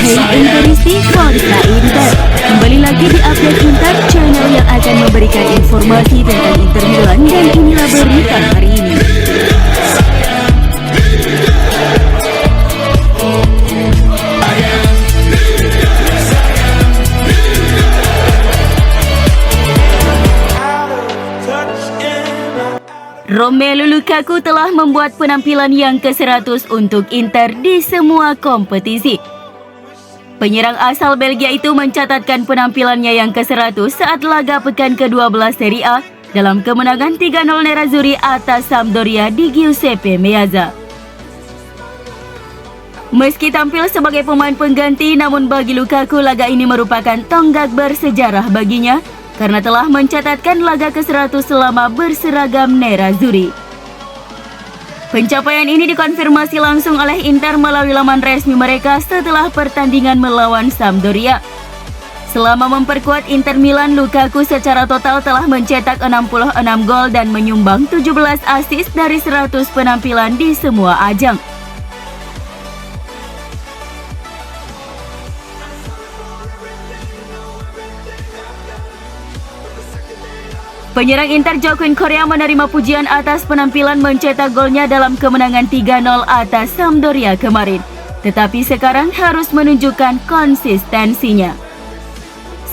Informasi Kontra Inter. Kembali lagi di update Inter, channel yang akan memberikan informasi tentang Inter Milan, dan inilah berita hari ini. Romelu Lukaku telah membuat penampilan yang ke-100 untuk Inter di semua kompetisi. Penyerang asal Belgia itu mencatatkan penampilannya yang ke-100 saat laga pekan ke-12 Serie A dalam kemenangan 3-0 Nerazzurri atas Sampdoria di Giuseppe Meazza. Meski tampil sebagai pemain pengganti, namun bagi Lukaku laga ini merupakan tonggak bersejarah baginya karena telah mencatatkan laga ke-100 selama berseragam Nerazzurri. Pencapaian ini dikonfirmasi langsung oleh Inter melalui laman resmi mereka setelah pertandingan melawan Sampdoria. Selama memperkuat Inter Milan, Lukaku secara total telah mencetak 66 gol dan menyumbang 17 assist dari 100 penampilan di semua ajang. Penyerang Inter Joaquin Correa menerima pujian atas penampilan mencetak golnya dalam kemenangan 3-0 atas Sampdoria kemarin. Tetapi sekarang harus menunjukkan konsistensinya.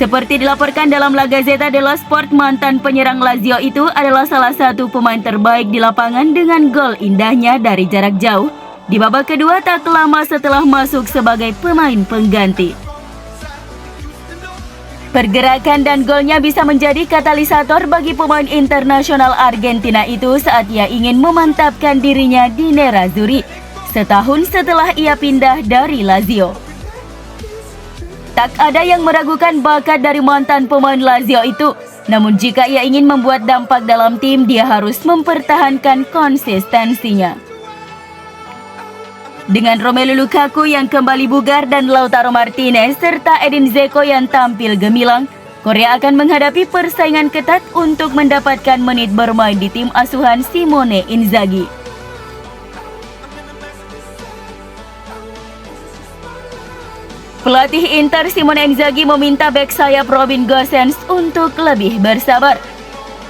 Seperti dilaporkan dalam La Gazzetta dello Sport, mantan penyerang Lazio itu adalah salah satu pemain terbaik di lapangan dengan gol indahnya dari jarak jauh di babak kedua tak lama setelah masuk sebagai pemain pengganti. Pergerakan dan golnya bisa menjadi katalisator bagi pemain internasional Argentina itu saat ia ingin memantapkan dirinya di Nerazzurri setahun setelah ia pindah dari Lazio. Tak ada yang meragukan bakat dari mantan pemain Lazio itu, namun jika ia ingin membuat dampak dalam tim, dia harus mempertahankan konsistensinya. Dengan Romelu Lukaku yang kembali bugar dan Lautaro Martinez serta Edin Dzeko yang tampil gemilang, Korea akan menghadapi persaingan ketat untuk mendapatkan menit bermain di tim asuhan Simone Inzaghi. Pelatih Inter Simone Inzaghi meminta bek sayap Robin Gosens untuk lebih bersabar.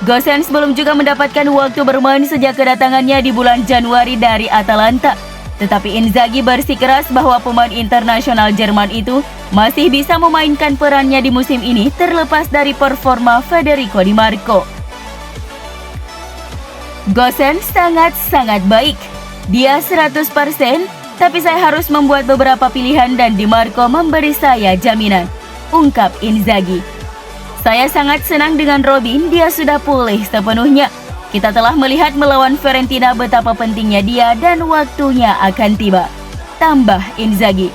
Gosens belum juga mendapatkan waktu bermain sejak kedatangannya di bulan Januari dari Atalanta. Tetapi Inzaghi bersikeras bahwa pemain internasional Jerman itu masih bisa memainkan perannya di musim ini terlepas dari performa Federico Di Marco. Gosens sangat baik. Dia 100%, tapi saya harus membuat beberapa pilihan dan Di Marco memberi saya jaminan, ungkap Inzaghi. Saya sangat senang dengan Robin, dia sudah pulih sepenuhnya. Kita telah melihat melawan Fiorentina betapa pentingnya dia dan waktunya akan tiba, tambah Inzaghi.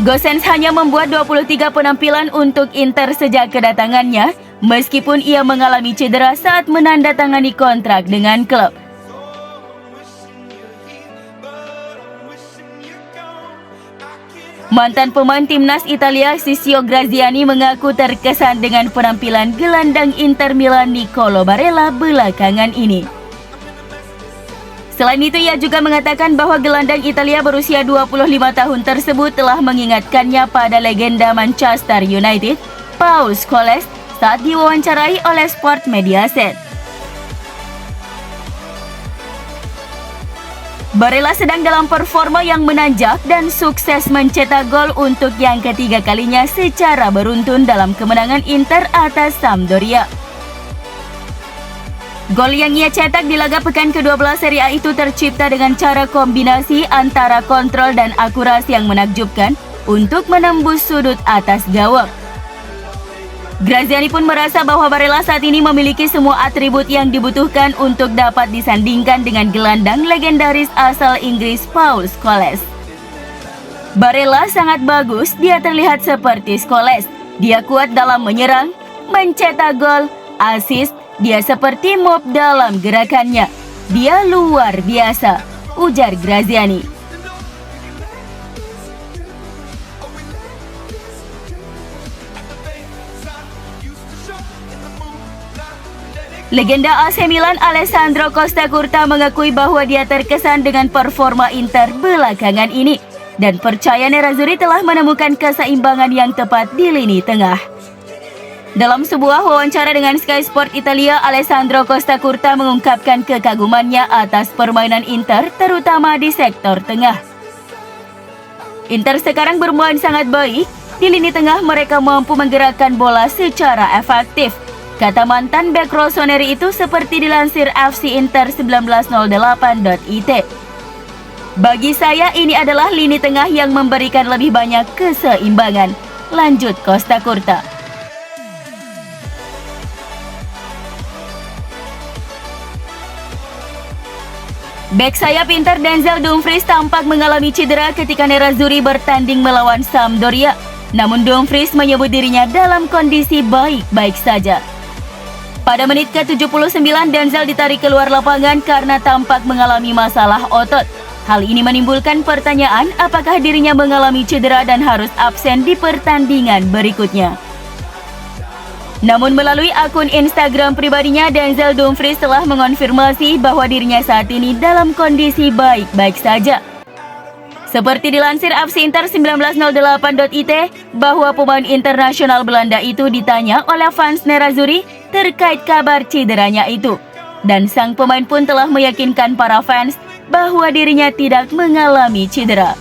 Gosens hanya membuat 23 penampilan untuk Inter sejak kedatangannya, meskipun ia mengalami cedera saat menandatangani kontrak dengan klub. Mantan pemain timnas Italia Sisio Graziani mengaku terkesan dengan penampilan gelandang Inter Milan Nicolo Barella belakangan ini. Selain itu, ia juga mengatakan bahwa gelandang Italia berusia 25 tahun tersebut telah mengingatkannya pada legenda Manchester United, Paul Scholes, saat diwawancarai oleh Sport Mediaset. Barella sedang dalam performa yang menanjak dan sukses mencetak gol untuk yang ketiga kalinya secara beruntun dalam kemenangan Inter atas Sampdoria. Gol yang ia cetak di laga pekan ke-12 Serie A itu tercipta dengan cara kombinasi antara kontrol dan akurasi yang menakjubkan untuk menembus sudut atas gawang. Graziani pun merasa bahwa Barella saat ini memiliki semua atribut yang dibutuhkan untuk dapat disandingkan dengan gelandang legendaris asal Inggris Paul Scholes. Barella sangat bagus, dia terlihat seperti Scholes. Dia kuat dalam menyerang, mencetak gol, assist, dia seperti mob dalam gerakannya. Dia luar biasa, ujar Graziani. Legenda AC Milan Alessandro Costa Curta mengakui bahwa dia terkesan dengan performa Inter belakangan ini. dan percaya Nerazzurri telah menemukan keseimbangan yang tepat di lini tengah. Dalam sebuah wawancara dengan Sky Sport Italia, Alessandro Costacurta mengungkapkan kekagumannya atas permainan Inter, terutama di sektor tengah. Inter sekarang bermain sangat baik, di lini tengah mereka mampu menggerakkan bola secara efektif, kata mantan bek Rossoneri itu seperti dilansir FC Inter 1908.it. Bagi saya ini adalah lini tengah yang memberikan lebih banyak keseimbangan, lanjut Costacurta. Bek sayap Inter Denzel Dumfries tampak mengalami cedera ketika Nerazzurri bertanding melawan Sampdoria. Namun Dumfries menyebut dirinya dalam kondisi baik-baik saja. Pada menit ke-79 Denzel ditarik keluar lapangan karena tampak mengalami masalah otot. Hal ini menimbulkan pertanyaan apakah dirinya mengalami cedera dan harus absen di pertandingan berikutnya. Namun melalui akun Instagram pribadinya, Denzel Dumfries telah mengonfirmasi bahwa dirinya saat ini dalam kondisi baik-baik saja. Seperti dilansir FC Inter 1908.it, bahwa pemain internasional Belanda itu ditanya oleh fans Nerazzurri terkait kabar cederanya itu. Dan sang pemain pun telah meyakinkan para fans bahwa dirinya tidak mengalami cedera.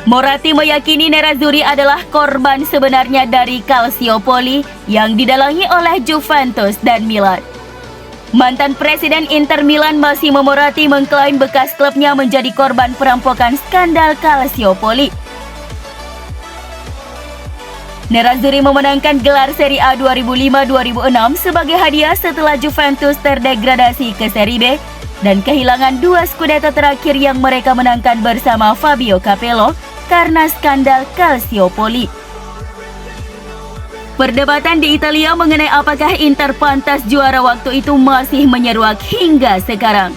Moratti meyakini Nerazzurri adalah korban sebenarnya dari Calciopoli yang didalangi oleh Juventus dan Milan. Mantan Presiden Inter Milan Massimo Moratti mengklaim bekas klubnya menjadi korban perampokan skandal Calciopoli. Nerazzurri memenangkan gelar Serie A 2005-2006 sebagai hadiah setelah Juventus terdegradasi ke Serie B dan kehilangan 2 Scudetto terakhir yang mereka menangkan bersama Fabio Capello karena skandal Calciopoli. Perdebatan di Italia mengenai apakah Inter pantas juara waktu itu masih menyeruak hingga sekarang.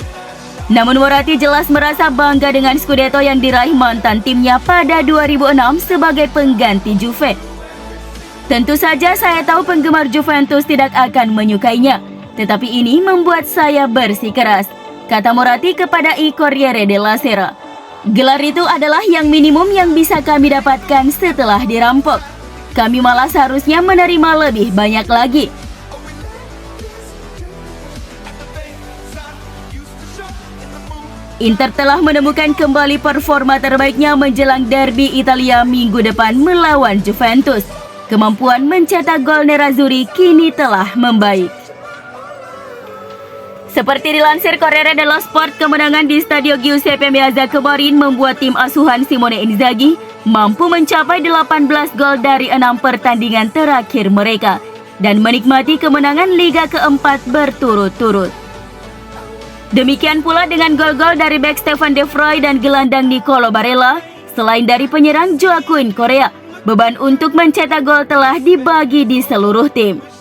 Namun Moratti jelas merasa bangga dengan Scudetto yang diraih mantan timnya pada 2006 sebagai pengganti Juve. Tentu saja saya tahu penggemar Juventus tidak akan menyukainya, tetapi ini membuat saya bersikeras, kata Moratti kepada I Corriere della Sera. Gelar itu adalah yang minimum yang bisa kami dapatkan setelah dirampok. Kami malah seharusnya menerima lebih banyak lagi. Inter telah menemukan kembali performa terbaiknya menjelang derby Italia minggu depan melawan Juventus. Kemampuan mencetak gol Nerazzurri kini telah membaik. Seperti dilansir Corriere dello Sport, kemenangan di Stadio Giuseppe Meazza kemarin membuat tim asuhan Simone Inzaghi mampu mencapai 18 gol dari 6 pertandingan terakhir mereka dan menikmati kemenangan Liga keempat berturut-turut. Demikian pula dengan gol-gol dari bek Stefan De Vrij dan gelandang Nicolo Barella. Selain dari penyerang Joaquin Correa, beban untuk mencetak gol telah dibagi di seluruh tim.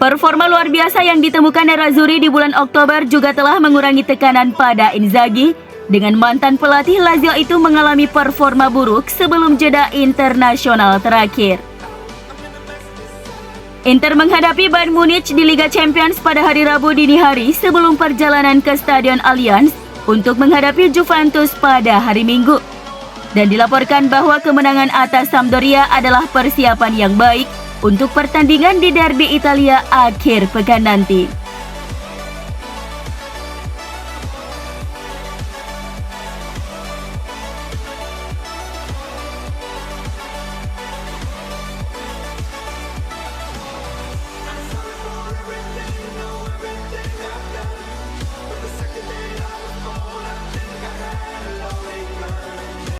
Performa luar biasa yang ditemukan Nerazzurri di bulan Oktober juga telah mengurangi tekanan pada Inzaghi. Dengan mantan pelatih Lazio itu mengalami performa buruk sebelum jeda internasional terakhir. Inter menghadapi Bayern Munich di Liga Champions pada hari Rabu dini hari sebelum perjalanan ke Stadion Allianz untuk menghadapi Juventus pada hari Minggu. Dan dilaporkan bahwa kemenangan atas Sampdoria adalah persiapan yang baik untuk pertandingan di derby Italia akhir pekan nanti.